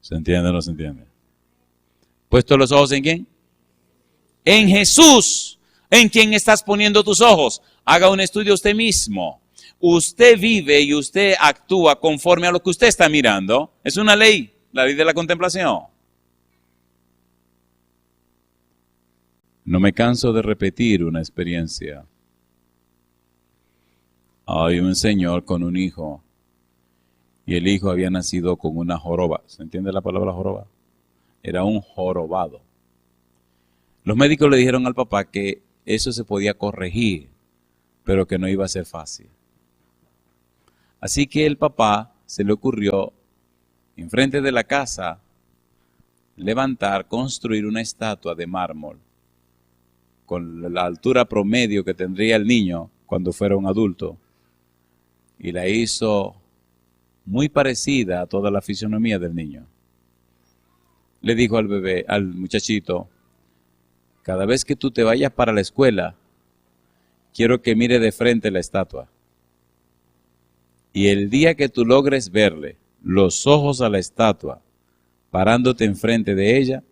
¿Se entiende o no se entiende? ¿Puestos los ojos en quién? En Jesús. ¿En quién estás poniendo tus ojos? Haga un estudio usted mismo. Usted vive y usted actúa conforme a lo que usted está mirando. Es una ley, la ley de la contemplación. No me canso de repetir una experiencia. Hay un señor con un hijo y el hijo había nacido con una joroba. ¿Se entiende la palabra joroba? Era un jorobado. Los médicos le dijeron al papá que eso se podía corregir, pero que no iba a ser fácil. Así que el papá se le ocurrió, enfrente de la casa, construir una estatua de mármol con la altura promedio que tendría el niño cuando fuera un adulto. Y la hizo muy parecida a toda la fisonomía del niño. Le dijo al bebé, al muchachito, cada vez que tú te vayas para la escuela, quiero que mire de frente la estatua. Y el día que tú logres verle los ojos a la estatua, parándote enfrente de ella,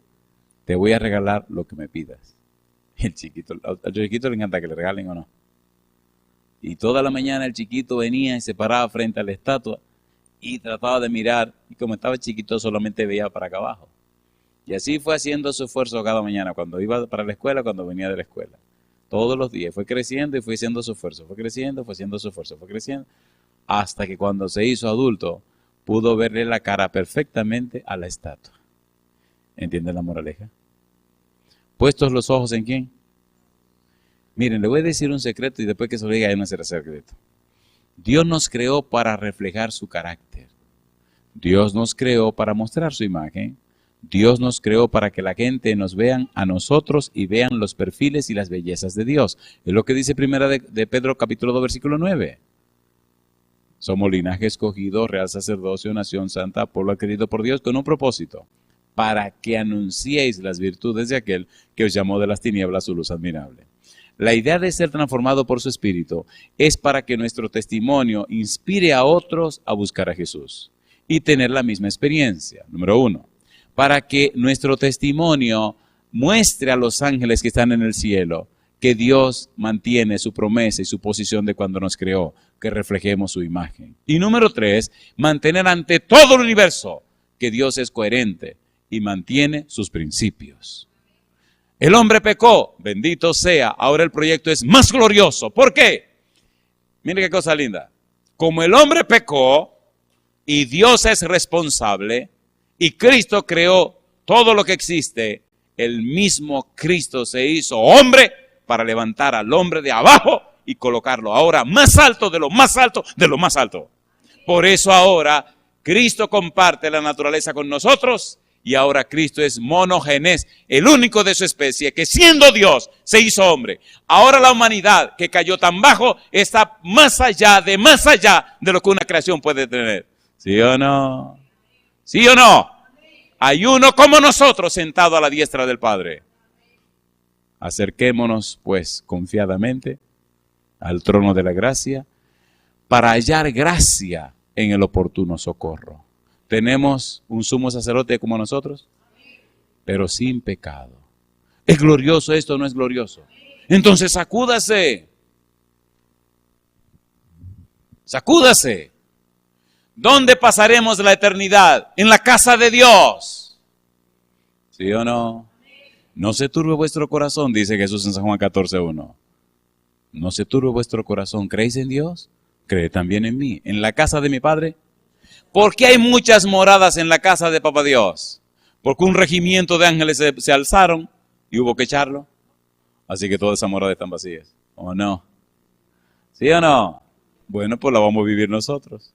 te voy a regalar lo que me pidas. Al chiquito le encanta que le regalen o no. Y toda la mañana el chiquito venía y se paraba frente a la estatua y trataba de mirar. Y como estaba chiquito solamente veía para acá abajo. Y así fue haciendo su esfuerzo cada mañana, cuando iba para la escuela, cuando venía de la escuela. Todos los días fue creciendo y fue haciendo su esfuerzo. Fue creciendo, fue haciendo su esfuerzo, fue creciendo. Hasta que cuando se hizo adulto, pudo verle la cara perfectamente a la estatua. ¿Entienden la moraleja? ¿Puestos los ojos en quién? Miren, le voy a decir un secreto y después que se lo diga, ahí no será secreto. Dios nos creó para reflejar su carácter. Dios nos creó para mostrar su imagen. Dios nos creó para que la gente nos vean a nosotros y vean los perfiles y las bellezas de Dios. Es lo que dice primera de Pedro capítulo 2 versículo 9. Somos linaje escogido, real sacerdocio, nación santa, pueblo adquirido por Dios con un propósito, para que anunciéis las virtudes de aquel que os llamó de las tinieblas a su luz admirable. La idea de ser transformado por su Espíritu es para que nuestro testimonio inspire a otros a buscar a Jesús y tener la misma experiencia. Número 1, para que nuestro testimonio muestre a los ángeles que están en el cielo que Dios mantiene su promesa y su posición de cuando nos creó, que reflejemos su imagen. Y número 3, mantener ante todo el universo que Dios es coherente y mantiene sus principios. El hombre pecó, bendito sea, ahora el proyecto es más glorioso. ¿Por qué? Mire qué cosa linda. Como el hombre pecó y Dios es responsable y Cristo creó todo lo que existe, el mismo Cristo se hizo hombre para levantar al hombre de abajo y colocarlo ahora más alto de lo más alto de lo más alto. Por eso ahora Cristo comparte la naturaleza con nosotros. Y ahora Cristo es monogenes, el único de su especie, que siendo Dios se hizo hombre. Ahora la humanidad que cayó tan bajo está más allá de lo que una creación puede tener. ¿Sí o no? ¿Sí o no? Hay uno como nosotros sentado a la diestra del Padre. Acerquémonos pues confiadamente al trono de la gracia para hallar gracia en el oportuno socorro. ¿Tenemos un sumo sacerdote como nosotros? Pero sin pecado. ¿Es glorioso esto o no es glorioso? Entonces sacúdase. Sacúdase. ¿Dónde pasaremos la eternidad? En la casa de Dios. ¿Sí o no? No se turbe vuestro corazón, dice Jesús en San Juan 14:1. No se turbe vuestro corazón. ¿Creéis en Dios? Cree también en mí. En la casa de mi Padre. ¿Por qué hay muchas moradas en la casa de Papá Dios? Porque un regimiento de ángeles se alzaron y hubo que echarlo. Así que todas esas moradas están vacías. ¿O no? ¿Sí o no? Bueno, pues la vamos a vivir nosotros.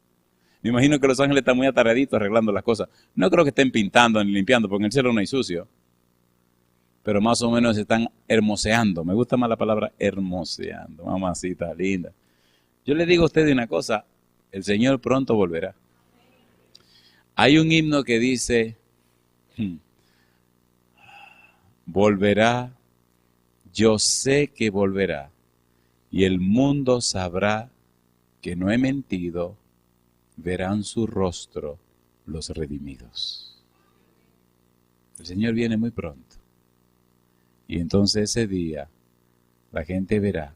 Me imagino que los ángeles están muy atareaditos arreglando las cosas. No creo que estén pintando ni limpiando, porque en el cielo no hay sucio. Pero más o menos están hermoseando. Me gusta más la palabra hermoseando. Mamacita linda. Yo le digo a ustedes una cosa. El Señor pronto volverá. Hay un himno que dice, volverá, yo sé que volverá, y el mundo sabrá que no he mentido, verán su rostro los redimidos. El Señor viene muy pronto, y entonces ese día la gente verá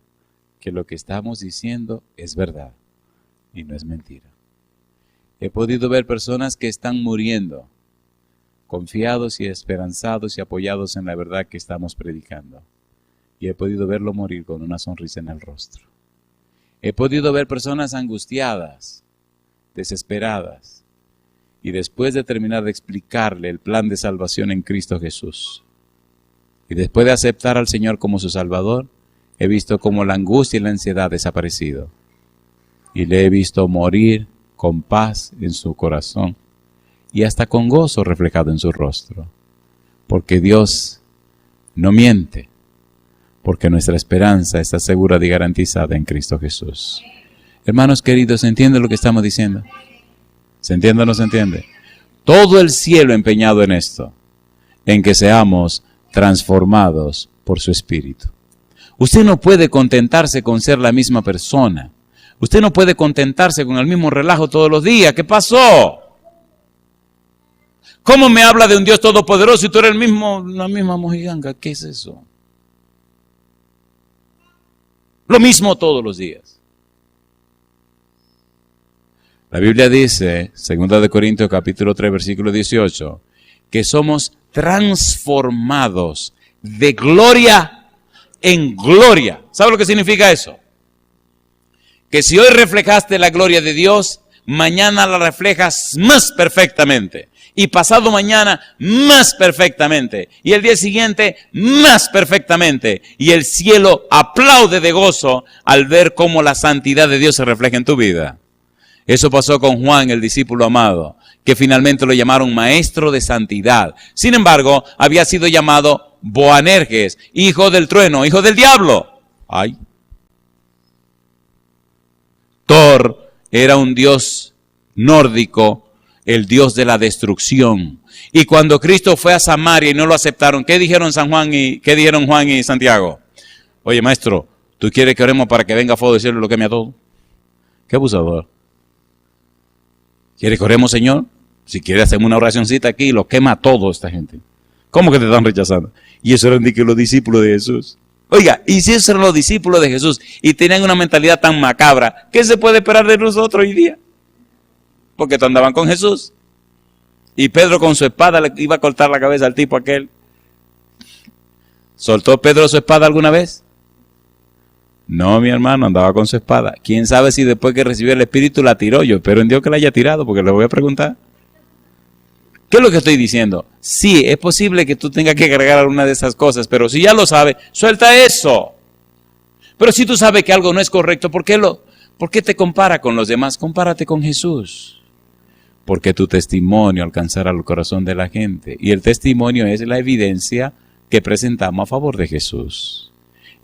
que lo que estamos diciendo es verdad y no es mentira. He podido ver personas que están muriendo, confiados y esperanzados y apoyados en la verdad que estamos predicando. Y he podido verlo morir con una sonrisa en el rostro. He podido ver personas angustiadas, desesperadas, y después de terminar de explicarle el plan de salvación en Cristo Jesús, y después de aceptar al Señor como su Salvador, he visto cómo la angustia y la ansiedad han desaparecido. Y le he visto morir con paz en su corazón y hasta con gozo reflejado en su rostro. Porque Dios no miente, porque nuestra esperanza está segura y garantizada en Cristo Jesús. Hermanos queridos, ¿se entiende lo que estamos diciendo? ¿Se entiende o no se entiende? Todo el cielo empeñado en esto, en que seamos transformados por su Espíritu. Usted no puede contentarse con ser la misma persona. Usted no puede contentarse con el mismo relajo todos los días. ¿Qué pasó? ¿Cómo me habla de un Dios todopoderoso y tú eres la misma mojiganga? ¿Qué es eso? Lo mismo todos los días. La Biblia dice, 2 Corintios capítulo 3, versículo 18, que somos transformados de gloria en gloria. ¿Sabe lo que significa eso? Que si hoy reflejaste la gloria de Dios, mañana la reflejas más perfectamente. Y pasado mañana, más perfectamente. Y el día siguiente, más perfectamente. Y el cielo aplaude de gozo al ver cómo la santidad de Dios se refleja en tu vida. Eso pasó con Juan, el discípulo amado, que finalmente lo llamaron maestro de santidad. Sin embargo, había sido llamado Boanerges, hijo del trueno, hijo del diablo. ¡Ay! Thor era un dios nórdico, el dios de la destrucción. Y cuando Cristo fue a Samaria y no lo aceptaron, ¿qué dijeron Juan y Santiago? Oye, maestro, ¿tú quieres que oremos para que venga fuego del cielo y lo queme a todo? Qué abusador. ¿Quiere que oremos, Señor? Si quiere, hacemos una oracioncita aquí y lo quema a todo esta gente. ¿Cómo que te están rechazando? Y eso eran los discípulos de Jesús. Oiga, y si esos eran los discípulos de Jesús y tenían una mentalidad tan macabra, ¿qué se puede esperar de nosotros hoy día? Porque andaban con Jesús. Y Pedro con su espada le iba a cortar la cabeza al tipo aquel. ¿Soltó Pedro su espada alguna vez? No, mi hermano, andaba con su espada. ¿Quién sabe si después que recibió el Espíritu la tiró? Yo espero en Dios que la haya tirado, porque le voy a preguntar. ¿Qué es lo que estoy diciendo? Sí, es posible que tú tengas que agregar alguna de esas cosas, pero si ya lo sabes, suelta eso. Pero si tú sabes que algo no es correcto, ¿por qué te compara con los demás? Compárate con Jesús. Porque tu testimonio alcanzará el corazón de la gente. Y el testimonio es la evidencia que presentamos a favor de Jesús.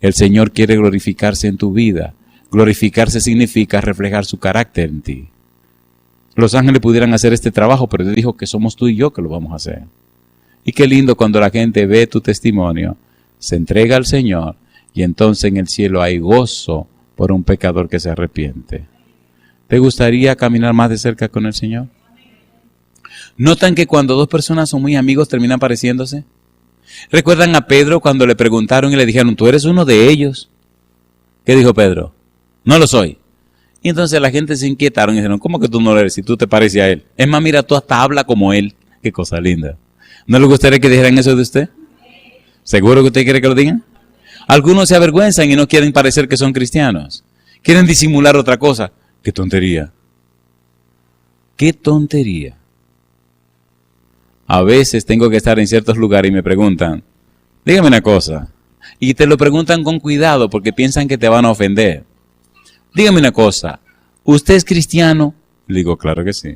El Señor quiere glorificarse en tu vida. Glorificarse significa reflejar su carácter en ti. Los ángeles pudieran hacer este trabajo, pero Dios dijo que somos tú y yo que lo vamos a hacer. Y qué lindo cuando la gente ve tu testimonio, se entrega al Señor y entonces en el cielo hay gozo por un pecador que se arrepiente. ¿Te gustaría caminar más de cerca con el Señor? ¿Notan que cuando dos personas son muy amigos terminan pareciéndose? ¿Recuerdan a Pedro cuando le preguntaron y le dijeron, tú eres uno de ellos? ¿Qué dijo Pedro? No lo soy. Y entonces la gente se inquietaron y dijeron, ¿cómo que tú no lo eres si tú te pareces a él? Es más, mira, tú hasta habla como él. Qué cosa linda. ¿No le gustaría que dijeran eso de usted? ¿Seguro que usted quiere que lo digan? Algunos se avergüenzan y no quieren parecer que son cristianos. Quieren disimular otra cosa. ¡Qué tontería! ¡Qué tontería! A veces tengo que estar en ciertos lugares y me preguntan, dígame una cosa. Y te lo preguntan con cuidado porque piensan que te van a ofender. Dígame una cosa, ¿usted es cristiano? Le digo, claro que sí.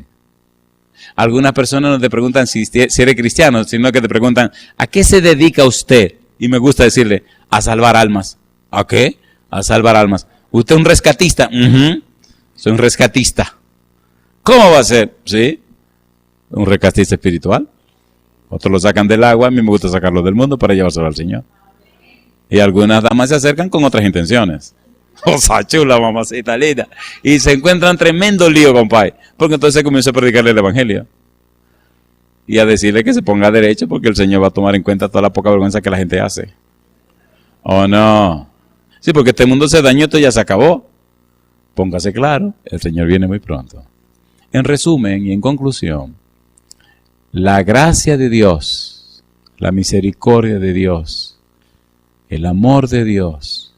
Algunas personas no te preguntan si eres cristiano, sino que te preguntan, ¿a qué se dedica usted? Y me gusta decirle, a salvar almas. ¿A qué? A salvar almas. ¿Usted es un rescatista? Soy un rescatista. ¿Cómo va a ser? ¿Sí? Un rescatista espiritual. Otros lo sacan del agua, a mí me gusta sacarlo del mundo para llevárselo al Señor. Y algunas damas se acercan con otras intenciones. O sea, chula, mamacita linda. Y se encuentran tremendo lío, compadre. Porque entonces comienza a predicarle el evangelio. Y a decirle que se ponga derecho porque el Señor va a tomar en cuenta toda la poca vergüenza que la gente hace. ¿O no? Sí, porque este mundo se dañó, esto ya se acabó. Póngase claro, el Señor viene muy pronto. En resumen y en conclusión, la gracia de Dios, la misericordia de Dios, el amor de Dios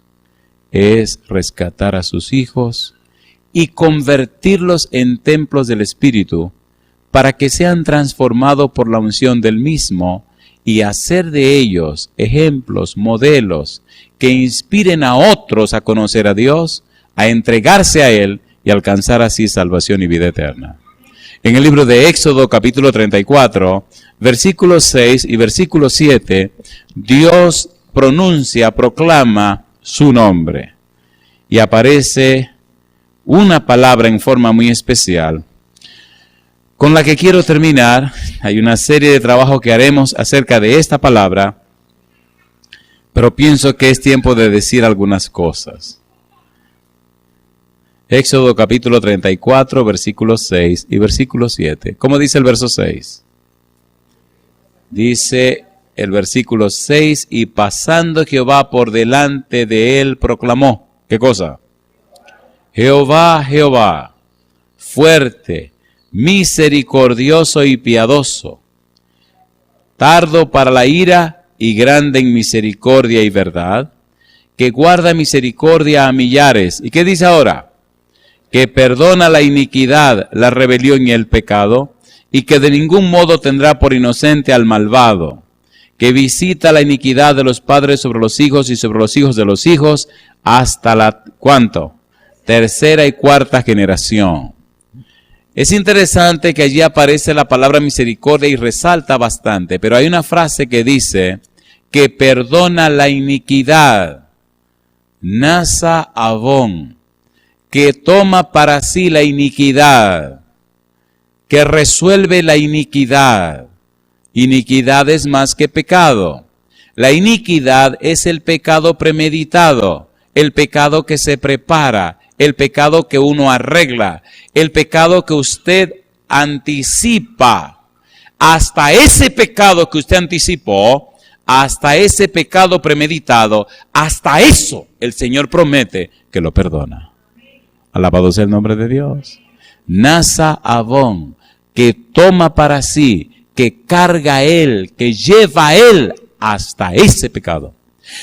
es rescatar a sus hijos y convertirlos en templos del Espíritu para que sean transformados por la unción del mismo y hacer de ellos ejemplos, modelos que inspiren a otros a conocer a Dios, a entregarse a Él y alcanzar así salvación y vida eterna. En el libro de Éxodo capítulo 34, versículos 6 y versículo 7, Dios proclama su nombre y aparece una palabra en forma muy especial con la que quiero terminar. Hay una serie de trabajos que haremos acerca de esta palabra, pero pienso que es tiempo de decir algunas cosas. Éxodo capítulo 34, versículos 6 y versículo 7. ¿Cómo dice el verso 6? Dice el versículo 6, y pasando Jehová por delante de él proclamó, ¿qué cosa? Jehová, Jehová, fuerte, misericordioso y piadoso, tardo para la ira y grande en misericordia y verdad, que guarda misericordia a millares. ¿Y qué dice ahora? Que perdona la iniquidad, la rebelión y el pecado, y que de ningún modo tendrá por inocente al malvado, que visita la iniquidad de los padres sobre los hijos y sobre los hijos de los hijos, hasta la, ¿cuánto? Tercera y cuarta generación. Es interesante que allí aparece la palabra misericordia y resalta bastante, pero hay una frase que dice que perdona la iniquidad, nasa avon, que toma para sí la iniquidad, que resuelve la iniquidad. Iniquidad es más que pecado. La iniquidad es el pecado premeditado, el pecado que se prepara, el pecado que uno arregla, el pecado que usted anticipa. Hasta ese pecado que usted anticipó, hasta ese pecado premeditado, hasta eso el Señor promete que lo perdona. Alabado sea el nombre de Dios. Nasa avon, que toma para sí, que carga él, que lleva él hasta ese pecado.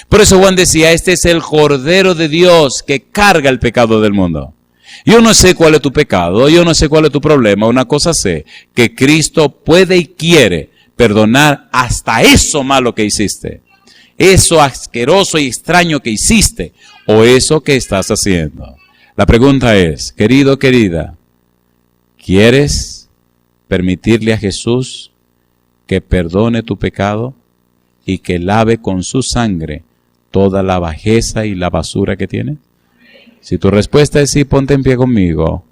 Por eso Juan decía, este es el Cordero de Dios que carga el pecado del mundo. Yo no sé cuál es tu pecado, yo no sé cuál es tu problema. Una cosa sé, que Cristo puede y quiere perdonar hasta eso malo que hiciste, eso asqueroso y extraño que hiciste, o eso que estás haciendo. La pregunta es, querido, querida, ¿quieres permitirle a Jesús que perdone tu pecado y que lave con su sangre toda la bajeza y la basura que tiene? Si tu respuesta es sí, ponte en pie conmigo.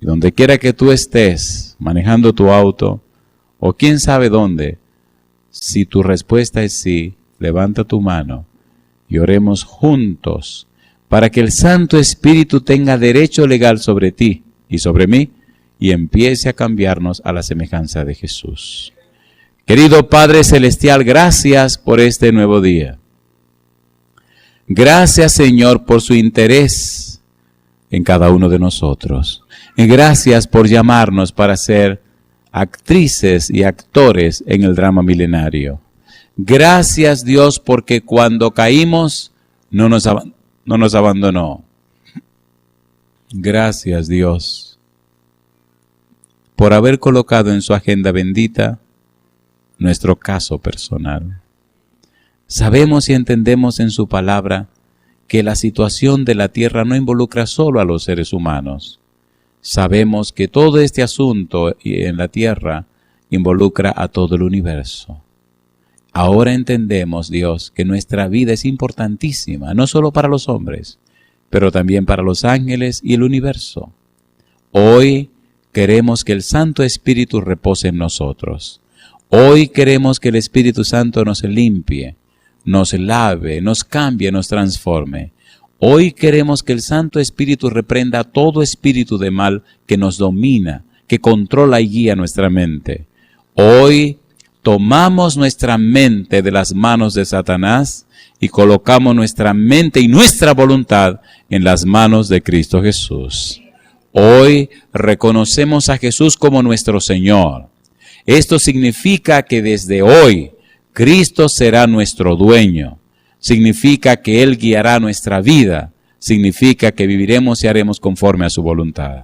Y donde quiera que tú estés, manejando tu auto, o quién sabe dónde, si tu respuesta es sí, levanta tu mano y oremos juntos para que el Santo Espíritu tenga derecho legal sobre ti y sobre mí y empiece a cambiarnos a la semejanza de Jesús. Querido Padre Celestial, gracias por este nuevo día. Gracias, Señor, por su interés en cada uno de nosotros. Y gracias por llamarnos para ser actrices y actores en el drama milenario. Gracias, Dios, porque cuando caímos no nos abandonó. Gracias, Dios, por haber colocado en su agenda bendita nuestro caso personal. Sabemos y entendemos en su palabra que la situación de la tierra no involucra solo a los seres humanos. Sabemos que todo este asunto en la tierra involucra a todo el universo. Ahora entendemos, Dios, que nuestra vida es importantísima, no solo para los hombres, pero también para los ángeles y el universo. Hoy queremos que el Santo Espíritu repose en nosotros. Hoy queremos que el Espíritu Santo nos limpie. nos lave, nos cambie, nos transforme. Hoy queremos que el Santo Espíritu reprenda todo espíritu de mal que nos domina, que controla y guía nuestra mente. Hoy tomamos nuestra mente de las manos de Satanás y colocamos nuestra mente y nuestra voluntad en las manos de Cristo Jesús. Hoy reconocemos a Jesús como nuestro Señor. Esto significa que desde hoy Cristo será nuestro dueño. Significa que Él guiará nuestra vida. Significa que viviremos y haremos conforme a su voluntad.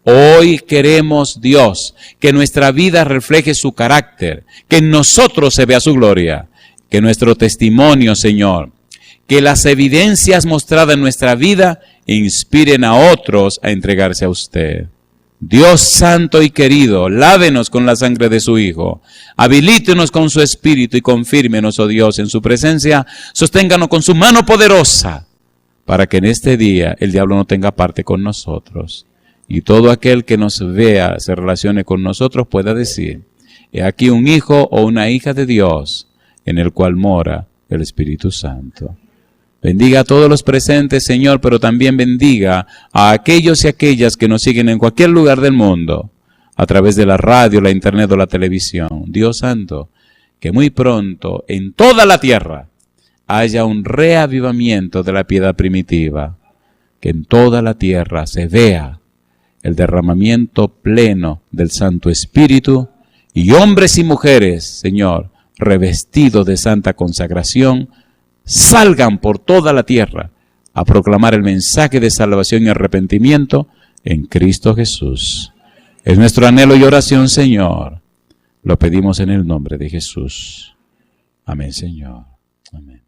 Hoy queremos, Dios, que nuestra vida refleje su carácter, que en nosotros se vea su gloria, que nuestro testimonio, Señor, que las evidencias mostradas en nuestra vida inspiren a otros a entregarse a usted. Dios santo y querido, lávenos con la sangre de su Hijo, habilítenos con su Espíritu y confírmenos, oh Dios, en su presencia, sosténganos con su mano poderosa, para que en este día el diablo no tenga parte con nosotros. Y todo aquel que nos vea, se relacione con nosotros, pueda decir, he aquí un hijo o una hija de Dios, en el cual mora el Espíritu Santo. Bendiga a todos los presentes, Señor, pero también bendiga a aquellos y aquellas que nos siguen en cualquier lugar del mundo, a través de la radio, la internet o la televisión. Dios santo, que muy pronto en toda la tierra haya un reavivamiento de la piedad primitiva, que en toda la tierra se vea el derramamiento pleno del Santo Espíritu, y hombres y mujeres, Señor, revestidos de santa consagración, salgan por toda la tierra a proclamar el mensaje de salvación y arrepentimiento en Cristo Jesús. Es nuestro anhelo y oración, Señor. Lo pedimos en el nombre de Jesús. Amén, Señor. Amén.